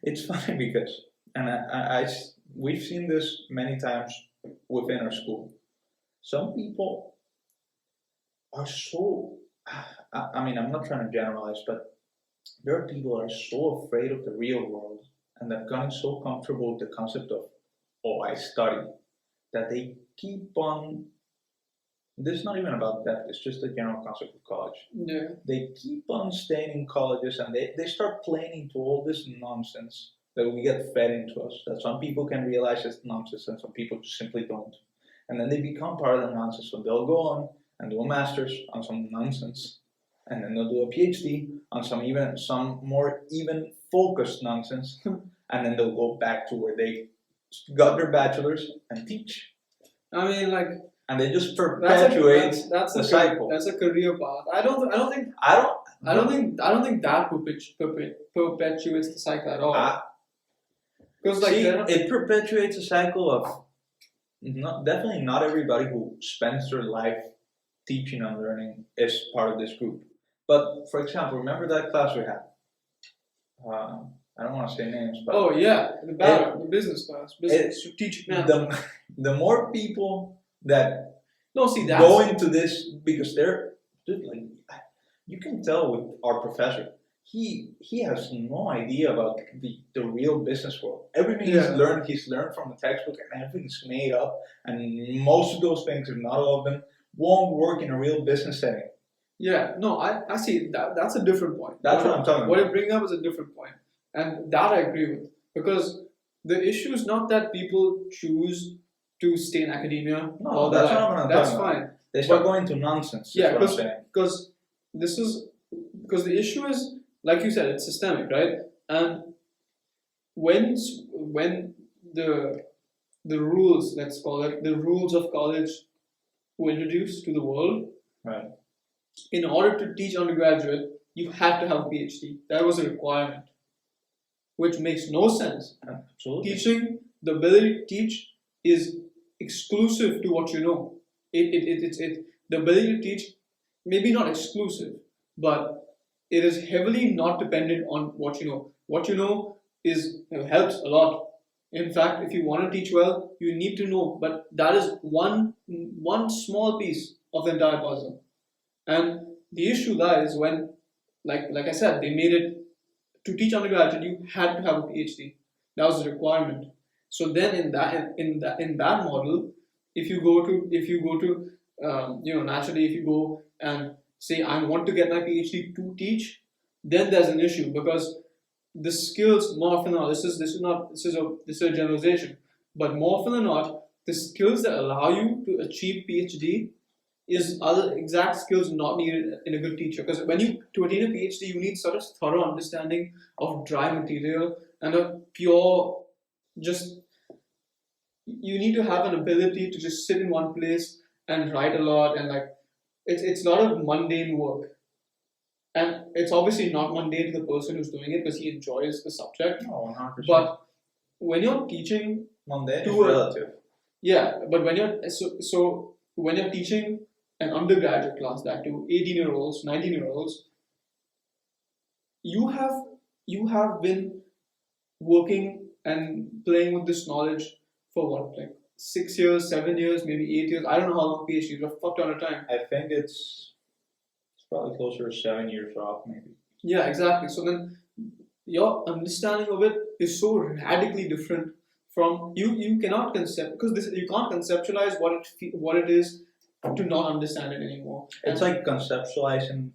it's funny because, and we've seen this many times within our school. Some people are so, I mean, I'm not trying to generalize, but there are people who are so afraid of the real world and they've gotten so comfortable with the concept of, oh, I study, that they keep on. This is not even about that, it's just the general concept of college. Yeah. They keep on staying in colleges and they start playing into all this nonsense that we get fed into us, that some people can realize is nonsense and some people simply don't. And then they become part of the nonsense, so they'll go on and do a master's on some nonsense, and then they'll do a PhD on some more even focused nonsense, and then they'll go back to where they got their bachelor's and teach. I mean, like, and they just perpetuate that's the cycle. That's a career path. I don't think that perpetuates the cycle at all. Because it perpetuates a cycle of definitely not everybody who spends their life teaching and learning is part of this group. But for example, remember that class we had? I don't want to say names, but the business class, strategic management. The more people that go into this, because like, you can tell with our professor, he has no idea about the real business world. Everything he's learned from the textbook, and everything's made up, and most of those things, if not all of them, won't work in a real business setting. Yeah, no, I see that. That's a different point. That's what I'm talking about. What you bring up is a different point, and that I agree with, because the issue is not that people choose to stay in academia. No, that's what I'm talking about. That's fine. They start going to nonsense. Yeah, because the issue is, like you said, it's systemic, right? And when the rules, let's call it the rules of college, were introduced to the world, right? In order to teach undergraduate, you had to have a PhD. That was a requirement, which makes no sense. Absolutely. Teaching, the ability to teach, is exclusive to what you know. It's the ability to teach, maybe not exclusive, but it is heavily not dependent on what you know. What you know helps a lot. In fact, if you want to teach well, you need to know, but that is one small piece of the entire puzzle. And the issue lies when, like I said, they made it to teach undergraduate, you had to have a PhD. That was a requirement. So then in that model, if you go to naturally, if you go and say I want to get my PhD to teach, then there's an issue, because the skills, more often than not, this is a generalization, but more often than not, the skills that allow you to achieve PhD is other exact skills not needed in a good teacher. Because to attain a PhD, you need such a thorough understanding of dry material and a pure, you need to have an ability to just sit in one place and write a lot, and it's a lot of mundane work. And it's obviously not mundane to the person who's doing it because he enjoys the subject. Oh, 100%. But when you're teaching, mundane is relative. Yeah, but when you're when you're teaching an undergraduate class, that to 18-year-olds, 19-year-olds, you have been working and playing with this knowledge for what, like 6 years, 7 years, maybe 8 years. I don't know how long PhD is, but fuck ton of time. I think it's probably closer to 7 years off, maybe. Yeah, exactly. So then your understanding of it is so radically different from you cannot you can't conceptualize what it is to not understand it anymore. It's like conceptualizing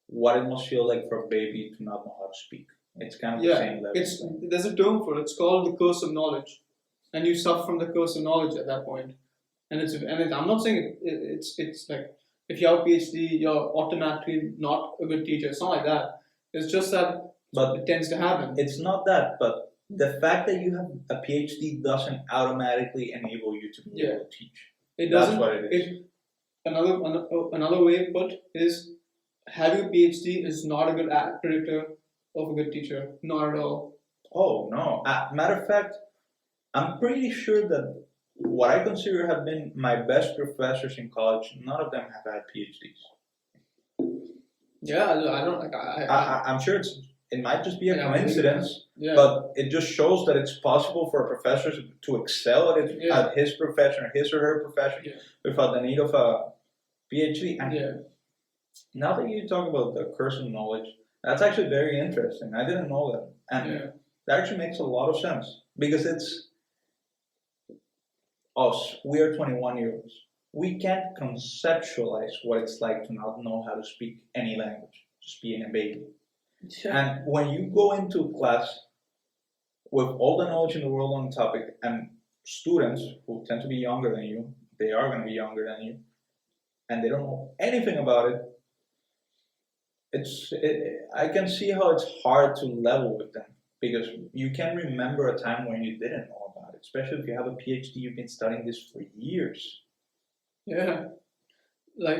what it must feel like for a baby to not know how to speak. It's kind of the same level. There's a term for it. It's called the curse of knowledge, and you suffer from the curse of knowledge at that point. I'm not saying it's like if you have a PhD, you're automatically not a good teacher. It's not like that. It's just that it tends to happen. It's not that, but the fact that you have a PhD doesn't automatically enable you to be able to teach. That's what it is. Another way put is having a PhD is not a good predictor of a good teacher. Not at all. Oh, no. Matter of fact, I'm pretty sure that what I consider have been my best professors in college, none of them have had PhDs. Yeah, I don't like. I'm sure it might just be a Yeah, I believe coincidence, Yeah. but it just shows that it's possible for a professor to excel Yeah. at his profession, or his or her profession, Yeah. without the need of a PhD. And Yeah. now that you talk about the curse of knowledge, that's actually very interesting. I didn't know that, and Yeah. that actually makes a lot of sense, because it's us. We are 21-year-olds. We can't conceptualize what it's like to not know how to speak any language, just being a baby. Yeah. And when you go into class with all the knowledge in the world on the topic, and students who tend to be younger than you, they are going to be younger than you, and they don't know anything about it, I can see how it's hard to level with them, because you can remember a time when you didn't know about it, especially if you have a PhD, you've been studying this for years. Yeah. Like